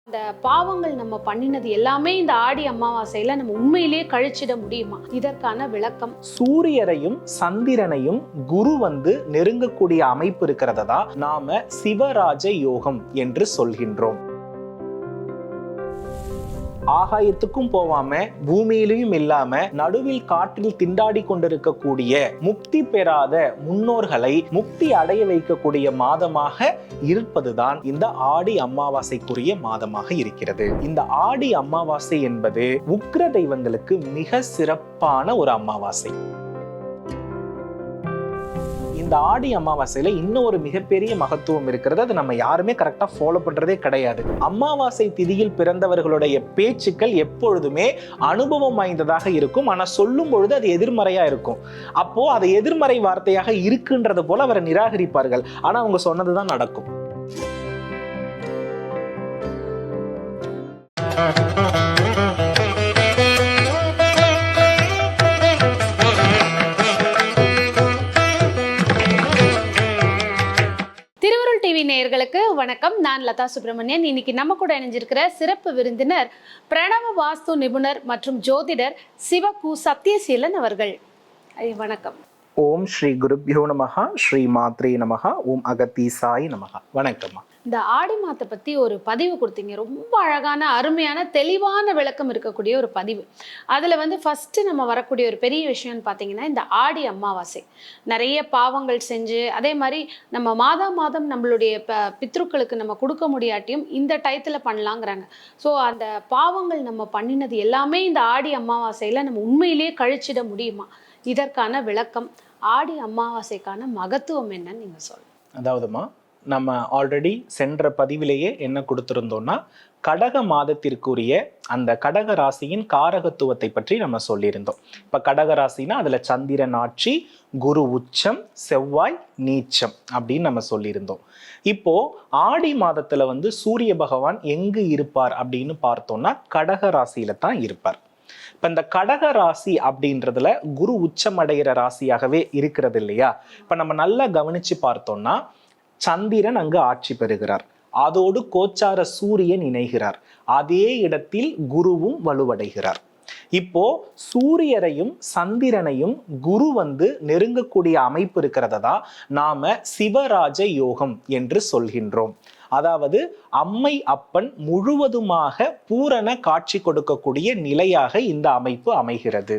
இந்த பாவங்கள் நம்ம பண்ணினது எல்லாமே இந்த ஆடி அமாவாசையில நம்ம உண்மையிலேயே கழிச்சிட முடியுமா? இதற்கான விளக்கம். சூரியரையும் சந்திரனையும் குரு நெருங்கக்கூடிய அமைப்பு இருக்கிறத தான் நாம சிவராஜ யோகம் என்று சொல்கின்றோம். ஆகாயத்துக்கும் போவாம பூமியிலையும் இல்லாம நடுவில் காற்றில் திண்டாடி கொண்டிருக்கக்கூடிய முக்தி பெறாத முன்னோர்களை முக்தி அடைய வைக்கக்கூடிய மாதமாக இருப்பதுதான் இந்த ஆடி அமாவாசைக்குரிய மாதமாக இருக்கிறது. இந்த ஆடி அமாவாசை என்பது உக்ர தெய்வங்களுக்கு மிக சிறப்பான ஒரு அமாவாசை. இந்த ஆடி அமாவாசையில இன்னும் ஒரு மிகப்பெரிய மகத்துவம் இருக்கிறது. அது நம்ம யாருமே கரெக்டா ஃபாலோ பண்றதே கிடையாது. அமாவாசை திதியில் பிறந்தவர்களுடைய பேச்சுக்கள் எப்பொழுதுமே அனுபவம் வாய்ந்ததாக இருக்கும். ஆனா சொல்லும் பொழுது அது எதிர்மறையா இருக்கும். அப்போ அது எதிர்மறை வார்த்தையாக இருக்குன்றது போல அவரை நிராகரிப்பார்கள். ஆனா அவங்க சொன்னதுதான் நடக்கும். நேயர்களுக்கு வணக்கம். நான் லதா சுப்பிரமணியன். இன்னைக்கு நம்ம கூட இணைஞ்சிருக்கிற சிறப்பு விருந்தினர் பிரணவ வாஸ்து நிபுணர் மற்றும் ஜோதிடர் சிவகு சத்யசீலன் அவர்கள். வணக்கம். ஓம் ஸ்ரீ குருப்யோ நமஹ, ஸ்ரீ மாத்ரே நமஹ, ஓம் அகத்தீசாய் நமஹ. வணக்கம்மா. இந்த ஆடி மாதத்தை பற்றி ஒரு பதிவு கொடுத்தீங்க. ரொம்ப அழகான அருமையான தெளிவான விளக்கம் இருக்கக்கூடிய ஒரு பதிவு. அதில் ஃபஸ்ட்டு நம்ம வரக்கூடிய ஒரு பெரிய விஷயம்னு பார்த்தீங்கன்னா இந்த ஆடி அமாவாசை. நிறைய பாவங்கள் செஞ்சு அதே மாதிரி நம்ம மாதம் நம்மளுடைய பித்ருக்களுக்கு நம்ம கொடுக்க முடியாட்டியும் இந்த டயத்தில் பண்ணலாங்கிறாங்க. ஸோ அந்த பாவங்கள் நம்ம பண்ணினது எல்லாமே இந்த ஆடி அமாவாசையில் நம்ம உண்மையிலேயே கழிச்சிட முடியுமா? இதற்கான விளக்கம், ஆடி அமாவாசைக்கான மகத்துவம் என்னன்னு நீங்கள் சொல்லுங்கள். அதாவதுமா, நம்ம ஆல்ரெடி சென்ற பதிவிலேயே என்ன கொடுத்திருந்தோம்னா கடக மாதத்திற்குரிய அந்த கடக ராசியின் காரகத்துவத்தை பற்றி நம்ம சொல்லியிருந்தோம். இப்ப கடக ராசினா அதுல சந்திரன் ஆட்சி, குரு உச்சம், செவ்வாய் நீச்சம் அப்படின்னு நம்ம சொல்லியிருந்தோம். இப்போ ஆடி மாதத்துல சூரிய பகவான் எங்கு இருப்பார் அப்படின்னு பார்த்தோம்னா கடக ராசியில தான் இருப்பார். இப்ப இந்த கடக ராசி அப்படின்றதுல குரு உச்சம் அடைகிற ராசியாகவே இருக்கிறது இல்லையா? இப்ப நம்ம நல்லா கவனிச்சு பார்த்தோம்னா சந்திரன் அங்கு ஆட்சி பெறுகிறார். அதோடு கோச்சார சூரியன் இணைகிறார். அதே இடத்தில் குருவும் வலுவடைகிறார். இப்போ சூரியரையும் சந்திரனையும் குரு நெருங்கக்கூடிய அமைப்பு இருக்கிறத தான் நாம சிவராஜ யோகம் என்று சொல்கின்றோம். அதாவது அம்மை அப்பன் முழுவதுமாக பூரண காட்சி கொடுக்கக்கூடிய நிலையாக இந்த அமைப்பு அமைகிறது.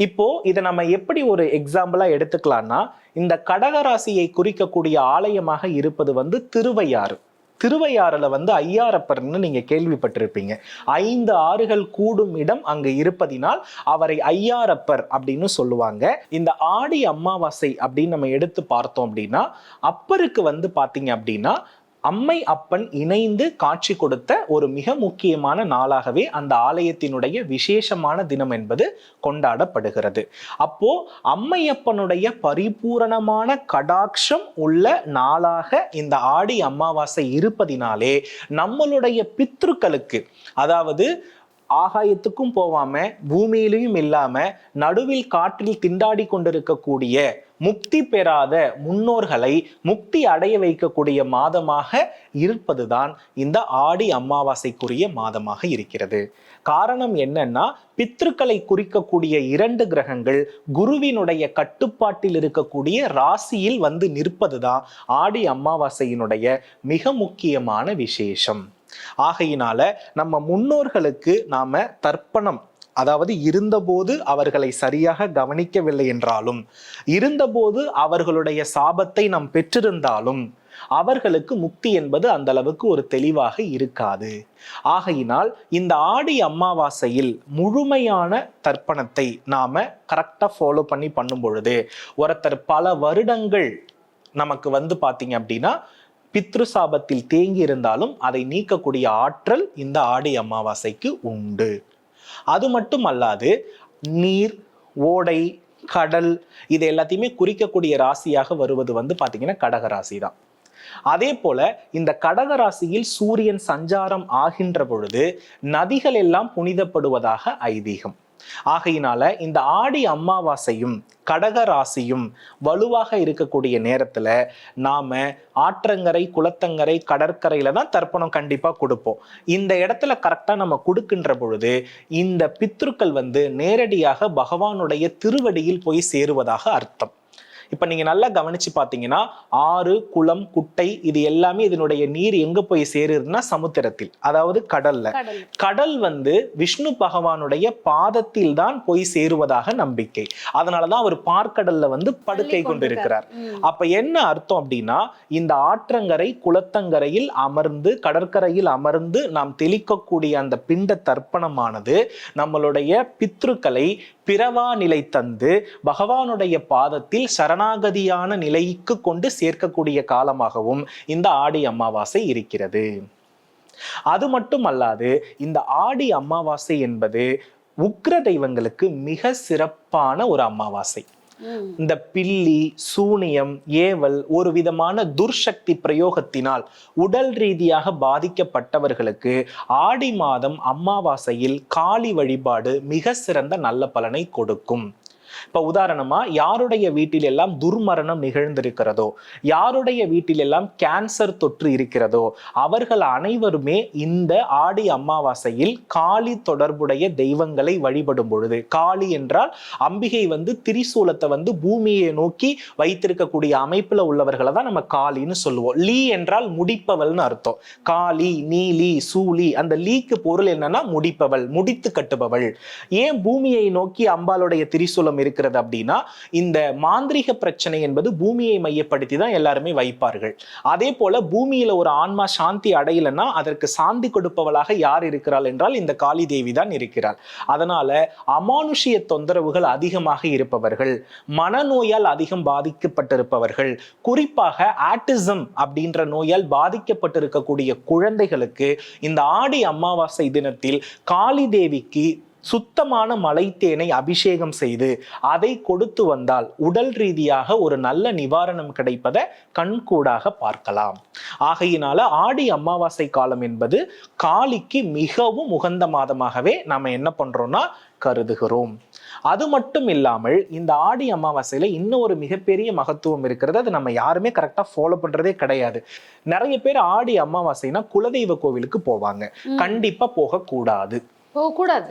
இப்போ இதை நம்ம எப்படி ஒரு எக்ஸாம்பிளா எடுத்துக்கலாம்னா, இந்த கடகராசியை குறிக்கக்கூடிய ஆலயமாக இருப்பது திருவையாறு. திருவையாறுல ஐயாரப்பர்னு நீங்க கேள்விப்பட்டிருப்பீங்க. 5 ஆறுகள் கூடும் இடம் அங்கு இருப்பதினால் அவரை ஐயாரப்பர் அப்படின்னு சொல்லுவாங்க. இந்த ஆடி அமாவாசை அப்படின்னு நம்ம எடுத்து பார்த்தோம் அப்படின்னா அப்பருக்கு பாத்தீங்க அப்படின்னா அம்மை அப்பன் இணைந்து காட்சி கொடுத்த ஒரு மிக முக்கியமான நாளாகவே அந்த ஆலயத்தினுடைய விசேஷமான தினம் என்பது கொண்டாடப்படுகிறது. அப்போ அம்மையப்பனுடைய பரிபூரணமான கடாட்சம் உள்ள நாளாக இந்த ஆடி அமாவாசை இருப்பதினாலே நம்மளுடைய பித்ருக்களுக்கு, அதாவது ஆகாயத்துக்கும் போவாம பூமியிலையும் இல்லாம நடுவில் காற்றில் திண்டாடி கொண்டிருக்கக்கூடிய முக்தி பெறாத முன்னோர்களை முக்தி அடைய வைக்கக்கூடிய மாதமாக இருப்பதுதான் இந்த ஆடி அமாவாசைக்குரிய மாதமாக இருக்கிறது. காரணம் என்னன்னா, பித்ருக்களை குறிக்கக்கூடிய 2 கிரகங்கள் குருவினுடைய கட்டுப்பாட்டில் இருக்கக்கூடிய ராசியில் நிற்பதுதான் ஆடி அமாவாசையினுடைய மிக முக்கியமான விசேஷம். ஆகையினால நம்ம முன்னோர்களுக்கு நாம தர்ப்பணம், அதாவது இருந்தபோது அவர்களை சரியாக கவனிக்கவில்லை என்றாலும், இருந்தபோது அவர்களுடைய சாபத்தை நாம் பெற்றிருந்தாலும் அவர்களுக்கு முக்தி என்பது அந்த அளவுக்கு ஒரு தெளிவாக இருக்காது. ஆகையினால் இந்த ஆடி அமாவாசையில் முழுமையான தர்ப்பணத்தை நாம கரெக்டா ஃபாலோ பண்ணி பண்ணும் பொழுது ஒருத்தர் பல வருடங்கள் நமக்கு பாத்தீங்க அப்படின்னா பித்ரு சாபத்தில் தேங்கி இருந்தாலும் அதை நீக்கக்கூடிய ஆற்றல் இந்த ஆடி அமாவாசைக்கு உண்டு. அது மட்டும் அல்லாது நீர், ஓடை, கடல் இது எல்லாத்தையுமே குறிக்கக்கூடிய ராசியாக வருவது பாத்தீங்கன்னா கடக ராசி தான். அதே போல இந்த கடக ராசியில் சூரியன் சஞ்சாரம் ஆகின்ற பொழுது நதிகள் எல்லாம் புனிதப்படுவதாக ஐதீகம். ஆகையினால இந்த ஆடி அமாவாசையும் கடக ராசியும் வலுவாக இருக்கக்கூடிய நேரத்துல நாம ஆற்றங்கரை, குளத்தங்கரை, கடற்கரையில தான் தர்ப்பணம் கண்டிப்பா கொடுப்போம். இந்த இடத்துல கரெக்டா நம்ம கொடுக்கின்ற பொழுது இந்த பித்ருக்கள் நேரடியாக பகவானுடைய திருவடியில் போய் சேருவதாக அர்த்தம். இப்ப நீங்க நல்லா கவனிச்சு பாத்தீங்கன்னா, ஆறு, குளம், குட்டை இது எல்லாமே இதனுடைய நீர் எங்க போய் சேருதுன்னா சமுத்திரத்தில், அதாவது கடல்ல. கடல் விஷ்ணு பகவானுடைய பாதத்தில் தான் போய் சேருவதாக நம்பிக்கை. அதனாலதான் அவர் பார்க்கடல்ல படுக்கை கொண்டிருக்கிறார். அப்ப என்ன அர்த்தம் அப்படின்னா, இந்த ஆற்றங்கரை, குளத்தங்கரையில் அமர்ந்து, கடற்கரையில் அமர்ந்து நாம் தெளிக்கக்கூடிய அந்த பிண்ட தர்ப்பணமானது நம்மளுடைய பித்ருக்களை பிறவா நிலை தந்து பகவானுடைய பாதத்தில் சரணாகதியான நிலைக்கு கொண்டு சேர்க்கக்கூடிய காலமாகவும் இந்த ஆடி அமாவாசை இருக்கிறது. அது மட்டுமல்லாது இந்த ஆடி அமாவாசை என்பது உக்ர தெய்வங்களுக்கு மிக சிறப்பான ஒரு அமாவாசை. இந்த பில்லி, சூனியம், ஏவல், ஒரு விதமான துர்சக்தி பிரயோகத்தினால் உடல் ரீதியாக பாதிக்கப்பட்டவர்களுக்கு ஆடி மாதம் அமாவாசையில் காளி வழிபாடு மிக சிறந்த நல்ல பலனை கொடுக்கும். இப்ப உதாரணமா, யாருடைய வீட்டில் எல்லாம் துர்மரணம் நிகழ்ந்திருக்கிறதோ, யாருடைய வீட்டில் எல்லாம் கேன்சர் தொற்று இருக்கிறதோ, அவர்கள் அனைவருமே இந்த ஆடி அமாவாசையில் காளி தொடர்புடைய தெய்வங்களை வழிபடும் பொழுது, காளி என்றால் அம்பிகை திரிசூலத்தை பூமியை நோக்கி வைத்திருக்கக்கூடிய அமைப்புல உள்ளவர்களை தான் நம்ம காளின்னு சொல்லுவோம். லீ என்றால் முடிப்பவள்னு அர்த்தம். காளி, நீலி, சூலி, அந்த லீக்கு பொருள் என்னன்னா முடிப்பவள், முடித்து கட்டுபவள். ஏன் பூமியை நோக்கி அம்பாளுடைய திரிசூலம் இருக்கிறது அப்படின்னா, இந்த மாந்திரிக பிரச்சனை என்பது பூமியை மையப்படுத்தி தான் எல்லாருமே வைப்பார்கள். அதே போல பூமியில ஒரு ஆன்மா சாந்தி அடையலன்னா அதற்கு சாந்தி கொடுப்பவளாக யார் இருக்கிறாள் என்றால் இந்த காளி தேவி தான் இருக்கிறார். அதனால அமானுஷிய தொந்தரவுகள் அதிகமாக இருப்பவர்கள், மனநோயால் அதிகம் பாதிக்கப்பட்டிருப்பவர்கள், குறிப்பாக ஆட்டிசம் அப்படின்ற நோயால் பாதிக்கப்பட்டிருக்கக்கூடிய குழந்தைகளுக்கு இந்த ஆடி அமாவாசை தினத்தில் காளி தேவிக்கு சுத்தமான மலைத்தேனை அபிஷேகம் செய்து அதை கொடுத்து வந்தால் உடல் ரீதியாக ஒரு நல்ல நிவாரணம் கிடைப்பதை கண்கூடாக பார்க்கலாம். ஆகையினால ஆடி அமாவாசை காலம் என்பது காளிக்கு மிகவும் உகந்த மாதமாகவே நாம என்ன பண்றோம்னா கருதுகிறோம். அது மட்டும் இல்லாமல் இந்த ஆடி அமாவாசையில இன்னும் ஒரு மிகப்பெரிய மகத்துவம் இருக்கிறது. அது நம்ம யாருமே கரெக்டா ஃபாலோ பண்றதே கிடையாது. நிறைய பேர் ஆடி அமாவாசைனா குலதெய்வ கோவிலுக்கு போவாங்க. கண்டிப்பா போகக்கூடாது,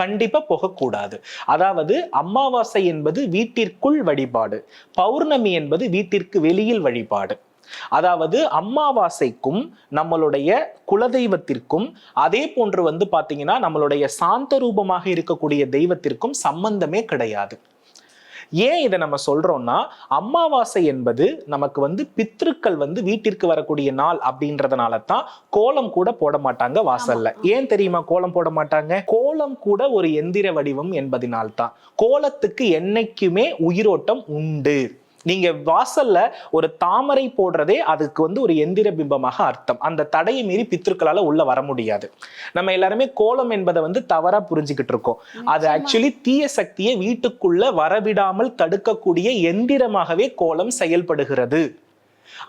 கண்டிப்பா போகக்கூடாது. அதாவது அமாவாசை என்பது வீட்டிற்குள் வழிபாடு, பௌர்ணமி என்பது வீட்டிற்கு வெளியில் வழிபாடு. அதாவது அமாவாசைக்கும் நம்மளுடைய குலதெய்வத்திற்கும் அதே போன்று பாத்தீங்கன்னா நம்மளுடைய சாந்த ரூபமாக இருக்கக்கூடிய தெய்வத்திற்கும் சம்பந்தமே கிடையாது. ஏன் இதை நம்ம சொல்றோம்னா, அமாவாசை என்பது நமக்கு பித்ருக்கள் வீட்டிற்கு வரக்கூடிய நாள் அப்படின்றதுனால தான் கோலம் கூட போட மாட்டாங்க வாசல்ல. ஏன் தெரியுமா கோலம் போட மாட்டாங்க? கோலம் கூட ஒரு எந்திர வடிவம் என்பதனால்தான். கோலத்துக்கு என்னைக்குமே உயிரோட்டம் உண்டு. நீங்க வாசல்ல ஒரு தாமரை போடுறதே அதுக்கு ஒரு எந்திர பிம்பமாக அர்த்தம். அந்த தடையை மீறி பித்ருக்களால உள்ள வர முடியாது. நம்ம எல்லாருமே கோலம் என்பதை தவறா புரிஞ்சுக்கிட்டு இருக்கோம். அது ஆக்சுவலி தீய சக்தியை வீட்டுக்குள்ள வரவிடாமல் தடுக்கக்கூடிய எந்திரமாகவே கோலம் செயல்படுகிறது.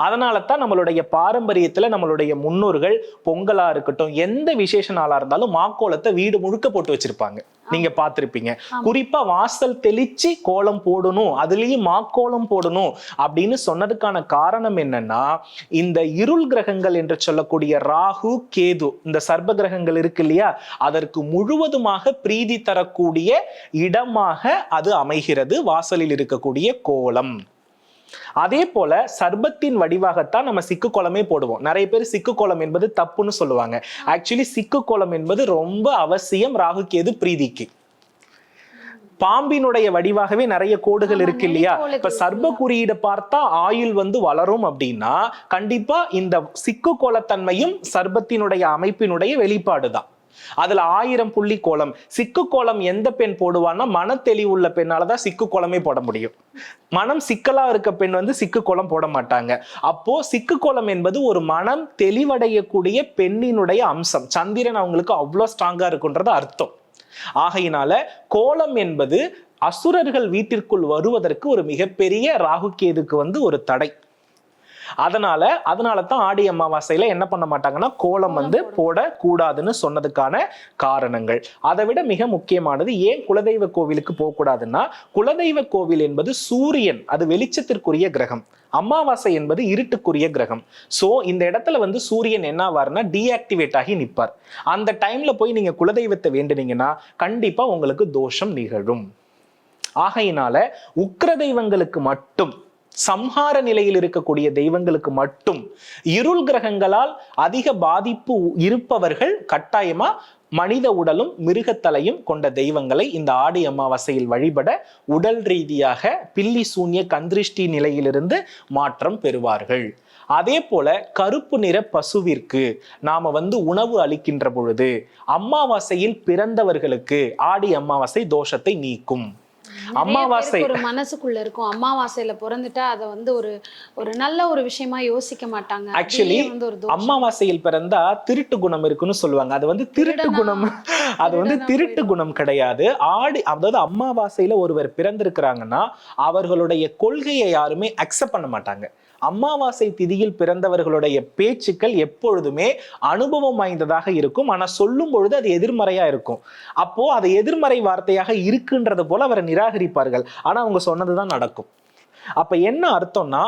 அதனால தான் நம்மளுடைய பாரம்பரியத்துல நம்மளுடைய முன்னோர்கள் பொங்கலா இருக்கட்டும், எந்த விசேஷ நாளா இருந்தாலும் மாக்கோலத்தை வீடு முழுக்க போட்டு வச்சிருப்பாங்க. நீங்க பார்த்திருப்பீங்க. குறிப்பா வாசல் தெளிச்சு கோலம் போடணும், அதுலயும் மாக்கோலம் போடணும் அப்படின்னு சொன்னதுக்கான காரணம் என்னன்னா, இந்த இருள் கிரகங்கள் என்று சொல்லக்கூடிய ராகு, கேது, இந்த சர்ப்ப கிரகங்கள் இருக்கு இல்லையா, அதற்கு முழுவதுமாக பிரீதி தரக்கூடிய இடமாக அது அமைகிறது வாசலில் இருக்கக்கூடிய கோலம். அதே போல சர்பத்தின் வடிவாகத்தான் நம்ம சிக்கு கோலமே போடுவோம். நிறைய பேர் சிக்கு கோலம் என்பது தப்புன்னு சொல்லுவாங்க. ஆக்சுவலி சிக்கு கோலம் என்பது ரொம்ப அவசியம் ராகு கேது பிரீதிக்கு. பாம்பினுடைய வடிவாகவே நிறைய கோடுகள் இருக்கு இல்லையா. இப்ப சர்ப குறியீடை பார்த்தா ஆயுள் வளரும் அப்படின்னா கண்டிப்பா இந்த சிக்கு கோலத்தன்மையும் சர்பத்தினுடைய அமைப்பினுடைய வெளிப்பாடுதான். அதுல 1000 புள்ளி கோலம். சிக்கு கோலம் எந்த பெண் போடுவான்னா மன தெளிவுள்ள பெண்ணாலதான் சிக்கு கோலமே போட முடியும். மனம் சிக்கலா இருக்க பெண் சிக்கு கோலம் போட மாட்டாங்க. அப்போ சிக்கு கோலம் என்பது ஒரு மனம் தெளிவடையக்கூடிய பெண்ணினுடைய அம்சம். சந்திரன் அவங்களுக்கு அவ்வளவு ஸ்ட்ராங்கா இருக்குன்றது அர்த்தம். ஆகையினால கோலம் என்பது அசுரர்கள் வீட்டிற்குள் வருவதற்கு ஒரு மிகப்பெரிய ராகு கேதுக்கு ஒரு தடை. அதனால தான் ஆடி அமாவாசையில என்ன பண்ண மாட்டாங்கன்னா கோலம் வந்து போடக்கூடாதுன்னு சொன்னதுக்கான காரணங்கள். அதை விட மிக முக்கியமானது ஏன் குலதெய்வ கோவிலுக்கு போகக்கூடாதுன்னா, குலதெய்வ கோவில் என்பது சூரியன், அது வெளிச்சத்திற்குரிய கிரகம். அமாவாசை என்பது இருட்டுக்குரிய கிரகம். சோ இந்த இடத்துல வந்து சூரியன் என்ன ஆவார்னா டீஆக்டிவேட் ஆகி நிற்பார். அந்த டைம்ல போய் நீங்க குலதெய்வத்தை வேண்டுனீங்கன்னா கண்டிப்பா உங்களுக்கு தோஷம் நிகழும். ஆகையினால உக்கிர தெய்வங்களுக்கு மட்டும், சம்ஹார நிலையில் இருக்கக்கூடிய தெய்வங்களுக்கு மட்டும், இருள் கிரகங்களால் அதிக பாதிப்பு இருப்பவர்கள் கட்டாயமா மனித உடலும் மிருகத்தலையும் கொண்ட தெய்வங்களை இந்த ஆடி அமாவாசையில் வழிபட உடல் ரீதியாக பில்லி சூன்ய கந்திருஷ்டி நிலையிலிருந்து மாற்றம் பெறுவார்கள். அதே போல கருப்பு நிற பசுவிற்கு நாம வந்து உணவு அளிக்கின்ற பொழுது அமாவாசையில் பிறந்தவர்களுக்கு ஆடி அமாவாசை தோஷத்தை நீக்கும். அமாவாசை ஒரு மனசுக்குள்ள இருக்கும், அமாவாசையில பிறந்துட்டா அதை வந்து ஒரு நல்ல ஒரு விஷயமா யோசிக்க மாட்டாங்க. ஆக்சுவலி அமாவாசையில் பிறந்தா திருட்டு குணம் இருக்குன்னு சொல்லுவாங்க. அது வந்து திருட்டு குணம், அது வந்து திருட்டு குணம் கிடையாது. அதாவது அமாவாசையில ஒருவர் பிறந்திருக்கிறாங்கன்னா அவர்களுடைய கொள்கையை யாருமே அக்செப்ட் பண்ண மாட்டாங்க. அமாவாசை திதியில் பிறந்தவர்களுடைய பேச்சுக்கள் எப்பொழுதுமே அனுபவம் வாய்ந்ததாக இருக்கும். ஆனா சொல்லும் பொழுது அது எதிர்மறையா இருக்கும். அப்போ அது எதிர்மறை வார்த்தையாக இருக்குன்றது போல அவரை நிராகரிப்பார்கள். ஆனா அவங்க சொன்னதுதான் நடக்கும். அப்ப என்ன அர்த்தம்னா,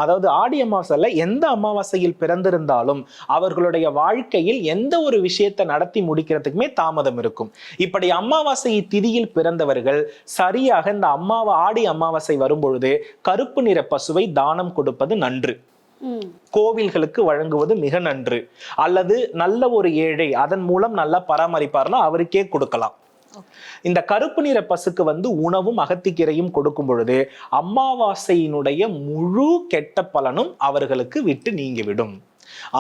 அதாவது ஆடி அமாவாசையில எந்த அமாவாசையில் பிறந்திருந்தாலும் அவர்களுடைய வாழ்க்கையில் எந்த ஒரு விஷயத்தை நடத்தி முடிக்கிறதுக்குமே தாமதம் இருக்கும். இப்படி அமாவாசை திதியில் பிறந்தவர்கள் சரியாக இந்த ஆடி அமாவாசை வரும்பொழுது கருப்பு நிற பசுவை தானம் கொடுப்பது நன்று. கோவில்களுக்கு வழங்குவது மிக நன்று. அல்லது நல்ல ஒரு ஏழை அதன் மூலம் நல்லா பராமரிப்பார்னா அவருக்கே கொடுக்கலாம். இந்த கருப்பு நிற பசுக்கு வந்து உணவும் அகத்திக்கீரையும் கொடுக்கும் பொழுது அமாவாசையினுடைய முழு கெட்ட பலனும் அவர்களுக்கு விட்டு நீங்கிவிடும்.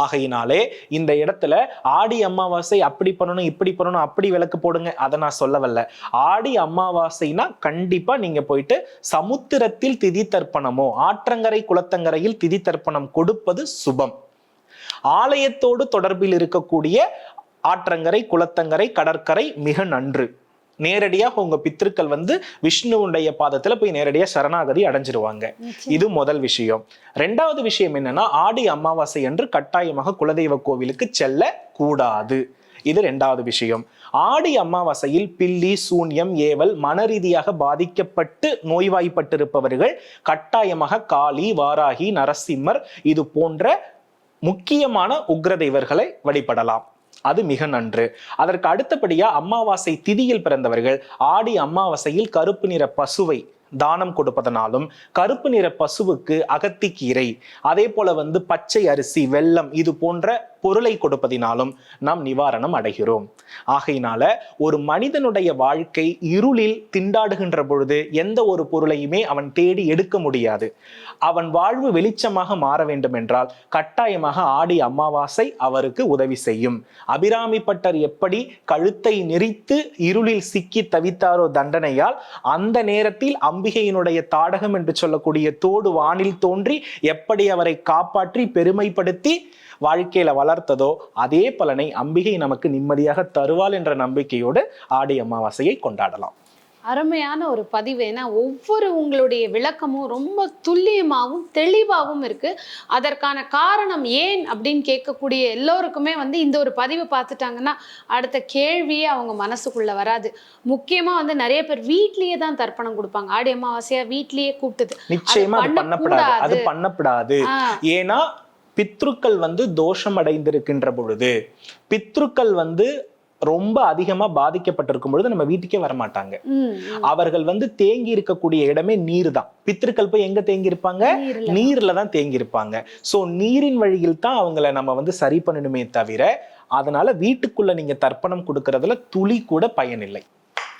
ஆகையினாலே இந்த இடத்துல ஆடி அமாவாசை அப்படி பண்ணணும் இப்படி பண்ணணும் அப்படி விளக்கு போடுங்க அதை நான் சொல்லவல்ல. ஆடி அமாவாசைனா கண்டிப்பா நீங்க போயிட்டு சமுத்திரத்தில் திதி தர்ப்பணமோ ஆற்றங்கரை குளத்தங்கரையில் திதி தர்ப்பணம் கொடுப்பது சுபம். ஆலயத்தோடு தொடர்பில் இருக்கக்கூடிய ஆற்றங்கரை குளத்தங்கரை கடற்கரை மிக நன்று. நேரடியாக உங்க பித்திருக்கள் வந்து விஷ்ணுவுடைய பாதத்துல போய் நேரடியா சரணாகதி அடைஞ்சிருவாங்க. இது முதல் விஷயம். ரெண்டாவது விஷயம் என்னன்னா, ஆடி அமாவாசை என்று கட்டாயமாக குலதெய்வ கோவிலுக்கு செல்ல கூடாது. இது ரெண்டாவது விஷயம். ஆடி அமாவாசையில் பில்லி சூன்யம் ஏவல் மன ரீதியாக பாதிக்கப்பட்டு நோய்வாய்ப்பட்டிருப்பவர்கள் கட்டாயமாக காளி வாராகி நரசிம்மர் இது போன்ற முக்கியமான உக்ர தெய்வர்களை வழிபடலாம். அது மிக நன்று. அதற்கு அடுத்தபடியா அமாவாசை திதியில் பிறந்தவர்கள் ஆடி அமாவாசையில் கருப்பு நிற பசுவை தானம் கொடுப்பதனாலும் கருப்பு நிற பசுவுக்கு அகத்திக்கீரை அதே போல வந்து பச்சை அரிசி வெல்லம் இது போன்ற பொருளை கொடுப்பதினாலும் நாம் நிவாரணம் அடைகிறோம். ஆகையினால ஒரு மனிதனுடைய வாழ்க்கை இருளில் திண்டாடுகின்ற பொழுது எந்த ஒரு பொருளையுமே அவன் தேடி எடுக்க முடியாது. அவன் வாழ்வு வெளிச்சமாக மாற வேண்டும் என்றால் கட்டாயமாக ஆடி அமாவாசை அவருக்கு உதவி செய்யும். அபிராமி பட்டர் எப்படி கழுத்தை நெரித்து இருளில் சிக்கி தவித்தாரோ தண்டனையால், அந்த நேரத்தில் அம்பிகையினுடைய தாடகம் என்று சொல்லக்கூடிய தோடு வானில் தோன்றி எப்படி அவரை காப்பாற்றி பெருமைப்படுத்தி வாழ்க்கையில வளர்த்ததோ அதே பலனை அம்பிகை நமக்கு நிம்மதியாக தருவாள் என்ற நம்பிக்கையோடு ஆடி அமாவாசையை கொண்டாடலாம். அருமையான ஒரு பதிவு. ஏன்னா ஒவ்வொரு உங்களுடைய விளக்கமும் ரொம்ப துல்லியமாகவும் தெளிவாகவும் இருக்கு. அதற்கான காரணம் ஏன் அப்படின்னு கேட்கக்கூடிய எல்லோருக்குமே வந்து இந்த ஒரு பதிவு பார்த்துட்டாங்கன்னா அடுத்த கேள்வியே அவங்க மனசுக்குள்ள வராது. முக்கியமா வந்து நிறைய பேர் வீட்லயே தான் தர்ப்பணம் கொடுப்பாங்க. ஆடி அமாவாசையா வீட்லயே கூப்பிட்டது நிச்சயமா அது பண்ணப்படாது. ஏன்னா பித்ருக்கள் வந்து தோஷம் அடைந்திருக்கின்ற பொழுது, பித்ருக்கள் வந்து ரொம்ப அதிகமா பாதிக்கப்பட்டிருக்கும் பொழுது நம்ம வீட்டுக்கே வரமாட்டாங்க. அவர்கள் வந்து தேங்கி இருக்கக்கூடிய இடமே நீர் தான். பித்ருக்கள் போய் எங்க தேங்கி இருப்பாங்க? நீர்ல தான் தேங்கி இருப்பாங்க. சோ நீரின் வழியில் தான் அவங்கள நம்ம வந்து சரி பண்ணணுமே தவிர, அதனால வீட்டுக்குள்ள நீங்க தர்ப்பணம் கொடுக்கறதுல துளி கூட பயனில்லை.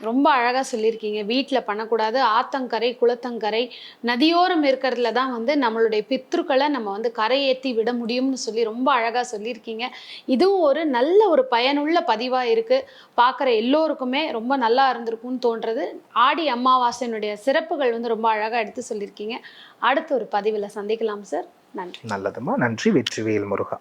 ரொம்ப அழகா சொல்லியிருக்கீங்க. வீட்டில் பண்ணக்கூடாது, ஆத்தங்கரை குளத்தங்கரை நதியோரம் இருக்கிறதுல தான் வந்து நம்மளுடைய பித்ருக்களை நம்ம வந்து கரையேற்றி விட முடியும்னு சொல்லி ரொம்ப அழகா சொல்லியிருக்கீங்க. இதுவும் ஒரு நல்ல ஒரு பயனுள்ள பதிவாக இருக்கு. பார்க்குற எல்லோருக்குமே ரொம்ப நல்லா இருந்திருக்கும்னு தோன்றது. ஆடி அமாவாசையினுடைய சிறப்புகள் வந்து ரொம்ப அழகா எடுத்து சொல்லியிருக்கீங்க. அடுத்த ஒரு பதிவில் சந்திக்கலாம் சார். நன்றி. நல்லதுமா, நன்றி. வெற்றிவேல் முருகா.